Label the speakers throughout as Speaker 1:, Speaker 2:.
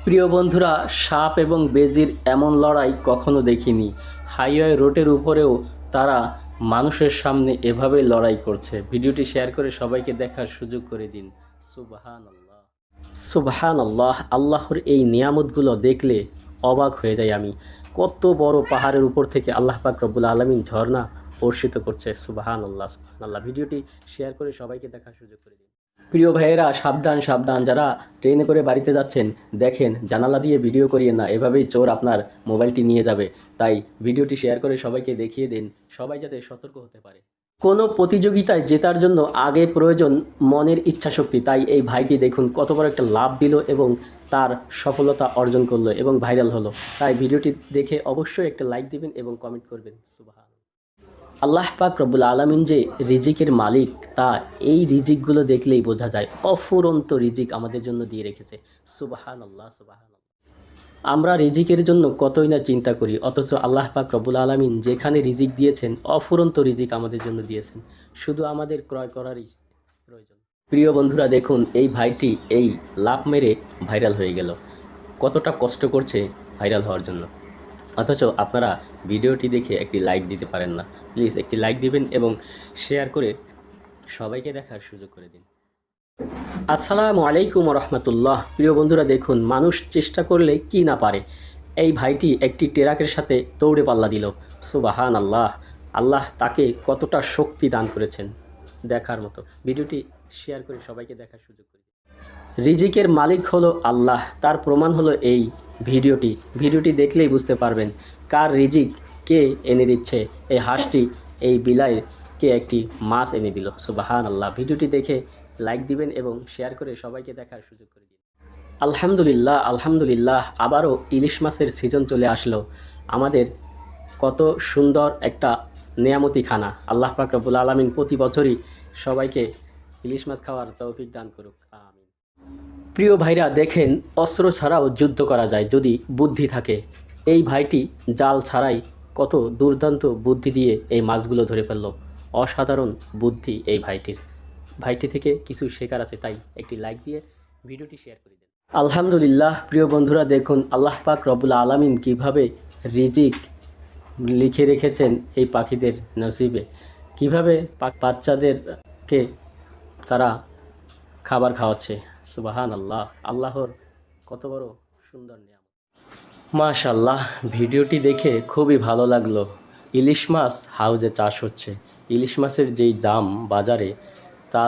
Speaker 1: প্রিয় বন্ধুরা, সাপ এবং বেজির এমন লড়াই কখনো দেখিনি। হাইওয়ে রোডের উপরেও তারা মানুষের সামনে এভাবে লড়াই করছে। ভিডিওটি শেয়ার করে সবাইকে দেখার সুযোগ করে দিন। সুবহানাল্লাহ, সুবহানাল্লাহ। আল্লাহর এই নিয়ামতগুলো দেখলে অবাক হয়ে যাই আমি। কত বড় পাহাড়ের উপর থেকে আল্লাহ পাক রব্বুল আলামিন ঝর্ণা বর্ষিত করছে। সুবহানাল্লাহ, সুবহানাল্লাহ। ভিডিওটি শেয়ার করে সবাইকে দেখার সুযোগ করে দিন। প্রিয় ভাইয়েরা, সাবধান সাবধান। যারা ট্রেনে করে বাড়িতে যাচ্ছেন, দেখেন জানালা দিয়ে ভিডিও করিয়েন না, এভাবেই চোর আপনার মোবাইলটি নিয়ে যাবে। তাই ভিডিওটি শেয়ার করে সবাইকে দেখিয়ে দিন, সবাই যাতে সতর্ক হতে পারে। কোনো প্রতিযোগিতায় জেতার জন্য আগে প্রয়োজন মনের ইচ্ছাশক্তি। তাই এই ভাইটি দেখুন কত বড় একটা লাভ দিল এবং তার সফলতা অর্জন করলো এবং ভাইরাল হলো। তাই ভিডিওটি দেখে অবশ্যই একটা লাইক দিবেন এবং কমেন্ট করবেন। সুবহান আল্লাহ পাক রব্বুল আলামিন যে রিজিকের মালিক, তা এই রিজিকগুলো দেখলেই বোঝা যায়। অফুরন্ত রিজিক আমাদের জন্য দিয়ে রেখেছে। সুবহানাল্লাহ, সুবহানাল্লাহ। আমরা রিজিকের জন্য কতই না চিন্তা করি, অথচ আল্লাহ পাক রব্বুল আলামিন যেখানে রিজিক দিয়েছেন, অফুরন্ত রিজিক আমাদের জন্য দিয়েছেন। শুধু আমাদের ক্রয় করারই প্রয়োজন। প্রিয় বন্ধুরা, দেখুন এই ভাইটি এই লাফ মেরে ভাইরাল হয়ে গেল। কতটা কষ্ট করছে ভাইরাল হওয়ার জন্য, অথচ আপনারা ভিডিওটি দেখে একটি লাইক দিতে পারেন না। প্লিজ একটি লাইক দিবেন এবং শেয়ার করে সবাইকে দেখার সুযোগ করে দিন। আসসালামু আলাইকুম রহমতুল্লাহ। প্রিয় বন্ধুরা, দেখুন মানুষ চেষ্টা করলে কি না পারে। এই ভাইটি একটি ট্রাকের সাথে দৌড়ে পাল্লা দিল। সুবহান আল্লাহ, আল্লাহ তাকে কতটা শক্তি দান করেছেন দেখার মতো। ভিডিওটি শেয়ার করে সবাইকে দেখার সুযোগ করে দিন। রিজিকের মালিক হলো আল্লাহ, তার প্রমাণ হলো এই ভিডিওটি দেখলেই বুঝতে পারবেন কার রিজিক কে এনে দিচ্ছে। এই হাঁসটি এই বিলাইকে একটি মাছ এনে দিল। সুবহানাল্লাহ। ভিডিওটি দেখে লাইক দিবেন এবং শেয়ার করে সবাইকে দেখার সুযোগ করে দিন। আলহামদুলিল্লাহ, আলহামদুলিল্লাহ। আবারও ইলিশ মাছের সিজন চলে আসলো। আমাদের কত সুন্দর একটা নেয়ামতি খানা। আল্লাহ পাক রব্বুল আলামিন প্রতি বছরই সবাইকে ইলিশ মাছ খাওয়ার তৌফিক দান করুক, আমিন। প্রিয় ভাইরা, দেখেন অস্ত্র ছাড়াও যুদ্ধ করা যায় যদি বুদ্ধি থাকে। এই ভাইটি জাল ছাড়াই কত দুর্দান্ত বুদ্ধি দিয়ে এই মাছগুলো ধরে ফেললো। অসাধারণ বুদ্ধি এই ভাইটি থেকে কিছু শেখার আছে। তাই একটি লাইক দিয়ে ভিডিওটি শেয়ার করে দেন। আলহামদুলিল্লাহ। প্রিয় বন্ধুরা, দেখুন আল্লাহ পাক রব্বুল আলামিন কিভাবে রিজিক লিখে রেখেছেন এই পাখিদের নসিবে। কিভাবে বাচ্চাদেরকে তারা খাবার খাওয়াচ্ছে। সুবহান আল্লাহ, আল্লাহর কত বড় সুন্দর নিয়ামত। মাশাআল্লাহ। ভিডিওটি দেখে খুবই ভালো লাগলো। ইলিশ মাছ হাউজে চাষ হচ্ছে। ইলিশ মাছের যেই দাম বাজারে, তা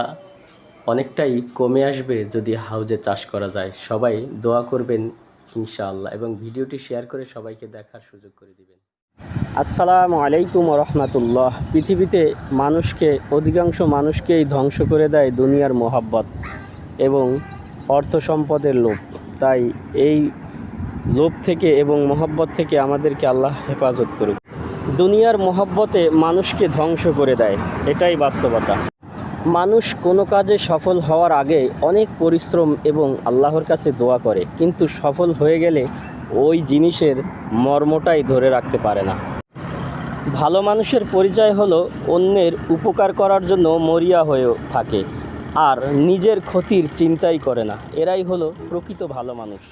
Speaker 1: অনেকটাই কমে আসবে যদি হাউজে চাষ করা যায়। সবাই দোয়া করবেন ইনশাআল্লাহ এবং ভিডিওটি শেয়ার করে সবাইকে দেখার সুযোগ করে দিবেন। আসসালামু আলাইকুম রহমতুল্লাহ। পৃথিবীতে অধিকাংশ মানুষকেই ধ্বংস করে দেয় দুনিয়ার মোহাব্বত এবং অর্থ সম্পদের লোভ। তাই এই লোভ থেকে এবং মোহাব্বত থেকে আমাদেরকে আল্লাহ হেফাজত করুক। দুনিয়ার মোহাব্বতে মানুষকে ধ্বংস করে দেয়, এটাই বাস্তবতা। মানুষ কোনো কাজে সফল হওয়ার আগে অনেক পরিশ্রম এবং আল্লাহর কাছে দোয়া করে, কিন্তু সফল হয়ে গেলে ওই জিনিসের মর্মটাই ধরে রাখতে পারে না। ভালো মানুষের পরিচয় হলো অন্যের উপকার করার জন্য মরিয়া হয়ে থাকে আর নিজের ক্ষতির চিন্তাই করে না। এরাই হলো প্রকৃত ভালো মানুষ।